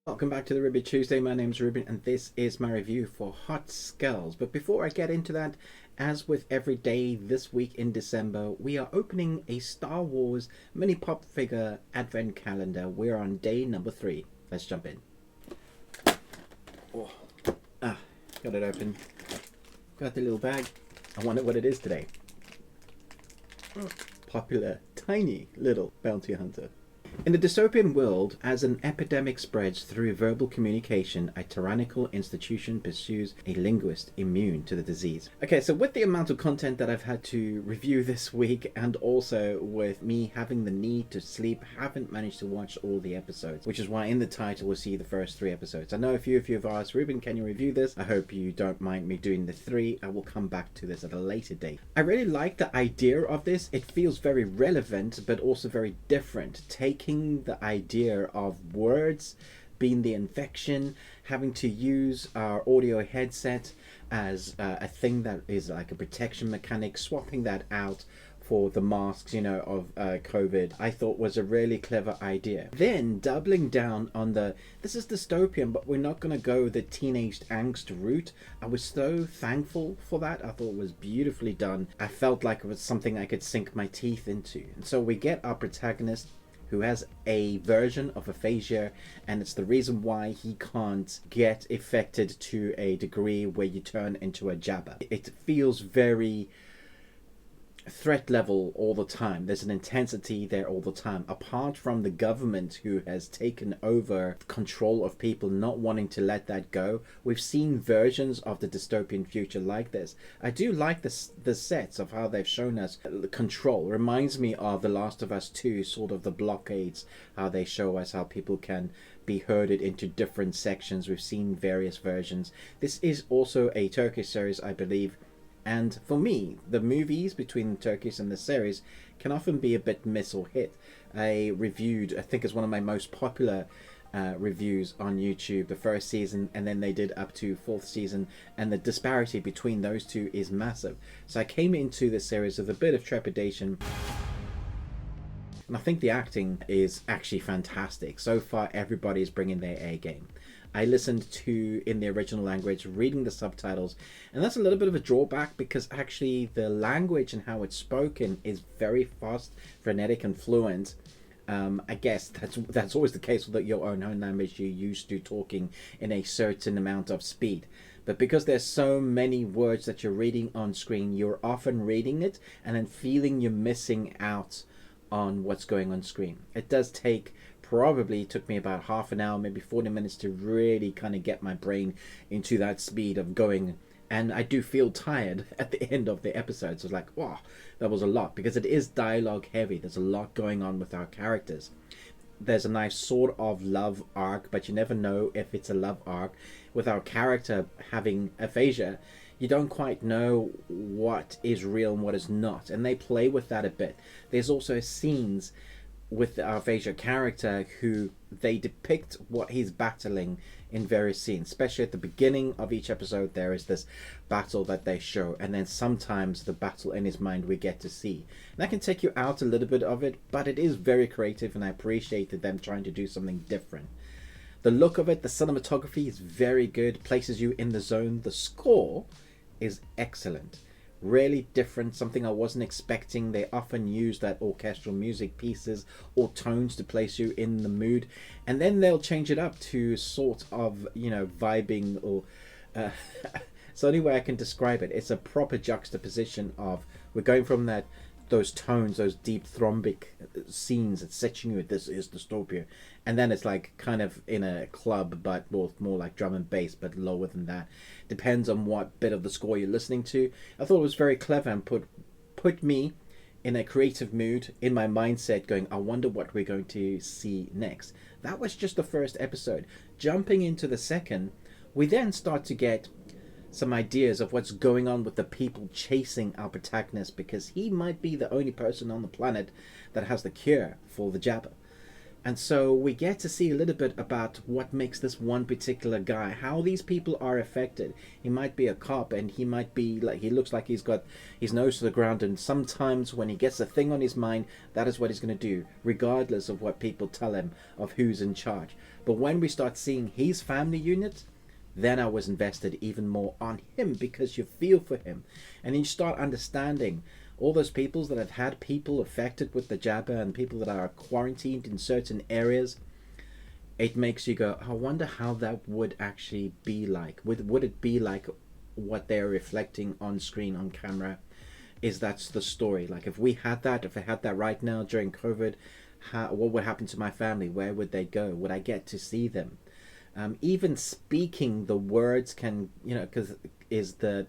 Welcome back to the Ruby Tuesday. My name's Ruben and this is my review for Hot Skulls. But before I get into that, as with every day this week in December, we are opening a Star Wars mini pop figure advent calendar. We're on day number 3. Let's jump in. Oh. Got it open. Got the little bag. I wonder what it is today. Popular, tiny little bounty hunter. In the dystopian world, as an epidemic spreads through verbal communication, a tyrannical institution pursues a linguist immune to the disease. Okay, so with the amount of content that I've had to review this week, and also with me having the need to sleep, haven't managed to watch all the episodes, which is why in the title we'll see the first 3 episodes. I know a few of you have asked, Ruben, can you review this? I hope you don't mind me doing the 3. I will come back to this at a later date. I really like the idea of this. It feels very relevant, but also very different. Taking the idea of words being the infection, having to use our audio headset as a thing that is like a protection mechanic, swapping that out for the masks, of COVID, I thought was a really clever idea. Then doubling down on this is dystopian, but we're not going to go the teenage angst route. I was so thankful for that. I thought it was beautifully done. I felt like it was something I could sink my teeth into. And so we get our protagonist, who has a version of aphasia, and it's the reason why he can't get affected to a degree where you turn into a jabber. It feels very threat level all the time. There's an intensity there all the time. Apart from the government who has taken over control of people, not wanting to let that go, we've seen versions of the dystopian future like this. I do like the sets of how they've shown us control. Reminds me of The Last of Us 2, sort of the blockades, how they show us how people can be herded into different sections. We've seen various versions. This is also a Turkish series, I believe. And for me, the movies between Turkish and the series can often be a bit miss or hit. I think it's one of my most popular reviews on YouTube, the first season, and then they did up to 4th season, and the disparity between those two is massive. So I came into this series with a bit of trepidation. And I think the acting is actually fantastic. So far, everybody's bringing their A game. I listened to in the original language, reading the subtitles, and that's a little bit of a drawback because actually the language and how it's spoken is very fast, frenetic, and fluent. I guess that's always the case with your own language. You're used to talking in a certain amount of speed. But because there's so many words that you're reading on screen, you're often reading it and then feeling you're missing out on what's going on screen. It does take, probably took me about half an hour, maybe 40 minutes to really kind of get my brain into that speed of going. And I do feel tired at the end of the episode. So it's like, wow, that was a lot, because it is dialogue heavy. There's a lot going on with our characters. There's a nice sort of love arc, but you never know if it's a love arc. With our character having aphasia, you don't quite know what is real and what is not, and they play with that a bit. There's also scenes with our aphasia character who they depict what he's battling in various scenes, especially at the beginning of each episode. There is this battle that they show, and then sometimes the battle in his mind we get to see. And that can take you out a little bit of it, but it is very creative, and I appreciated them trying to do something different. The look of it, the cinematography is very good, places you in the zone. The score is excellent, really different, something I wasn't expecting. They often use that orchestral music pieces or tones to place you in the mood, and then they'll change it up to sort of, vibing, or it's the only way I can describe it. It's a proper juxtaposition of, we're going from those tones, those deep thrombic scenes that set you, this is dystopia, and then it's like kind of in a club, but more like drum and bass, but lower than that. Depends on what bit of the score you're listening to. I thought it was very clever and put me in a creative mood, in my mindset, going, I wonder what we're going to see next. That was just the first episode. Jumping into the second, we then start to get some ideas of what's going on with the people chasing our protagonist, because he might be the only person on the planet that has the cure for the jabber. And so we get to see a little bit about what makes this one particular guy, how these people are affected. He might be a cop and he might be like, he looks like he's got his nose to the ground, and sometimes when he gets a thing on his mind, that is what he's going to do, regardless of what people tell him of who's in charge. But when we start seeing his family unit, then I was invested even more on him, because you feel for him. And then you start understanding all those peoples that have had people affected with the jabber and people that are quarantined in certain areas. It makes you go, I wonder how that would actually be like. Would it be like what they're reflecting on screen, on camera? Is that's the story? Like if we had that, if I had that right now during COVID, what would happen to my family? Where would they go? Would I get to see them? Even speaking the words can, you know, because is the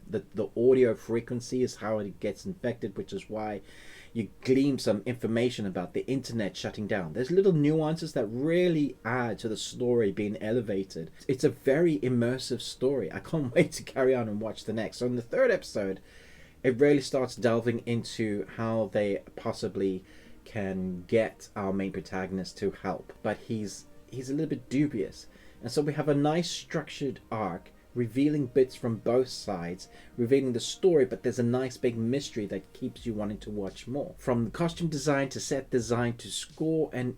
audio frequency is how it gets infected, which is why you glean some information about the internet shutting down. There's little nuances that really add to the story being elevated. It's a very immersive story. I can't wait to carry on and watch the next. So in the third episode, it really starts delving into how they possibly can get our main protagonist to help, but he's a little bit dubious. And so we have a nice structured arc, revealing bits from both sides, revealing the story, but there's a nice big mystery that keeps you wanting to watch more. From costume design to set design to score and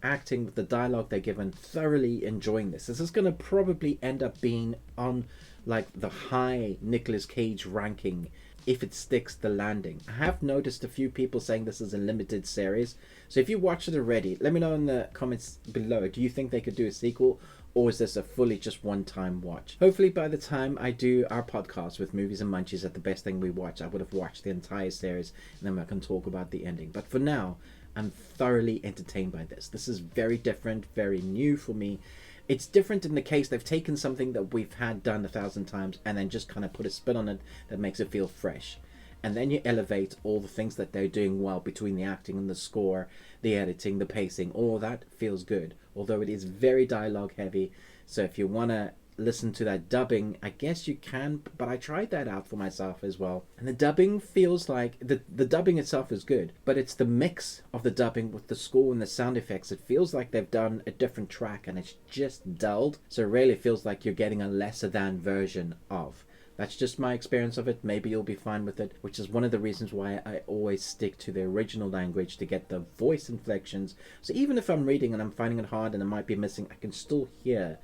acting with the dialogue they're given, thoroughly enjoying this. This is going to probably end up being on like the high Nicolas Cage ranking if it sticks the landing. I have noticed a few people saying this is a limited series, so if you watched it already, let me know in the comments below. Do you think they could do a sequel, or is this a fully just one-time watch? Hopefully by the time I do our podcast with Movies and Munchies at the best thing we watch, I would have watched the entire series, and then I can talk about the ending. But for now, I'm thoroughly entertained by this. This is very different, very new for me. It's different in the case they've taken something that we've had done 1,000 times and then just kind of put a spin on it that makes it feel fresh. And then you elevate all the things that they're doing well, between the acting and the score, the editing, the pacing, all that feels good. Although it is very dialogue heavy, so if you want to listen to that dubbing, I guess you can, but I tried that out for myself as well. And the dubbing feels like, the dubbing itself is good, but it's the mix of the dubbing with the score and the sound effects. It feels like they've done a different track and it's just dulled, so it really feels like you're getting a lesser than version of. That's just my experience of it. Maybe you'll be fine with it, which is one of the reasons why I always stick to the original language to get the voice inflections. So even if I'm reading and I'm finding it hard and I might be missing, I can still hear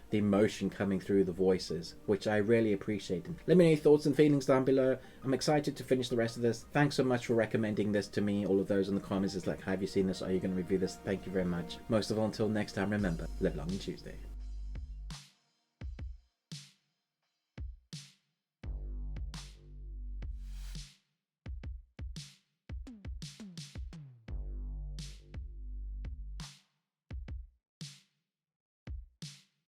the emotion coming through the voices, which I really appreciate. Let me know your thoughts and feelings down below. I'm excited to finish the rest of this. Thanks so much for recommending this to me. All of those in the comments is like, have you seen this? Are you going to review this? Thank you very much. Most of all, until next time, remember, live long and Tuesday.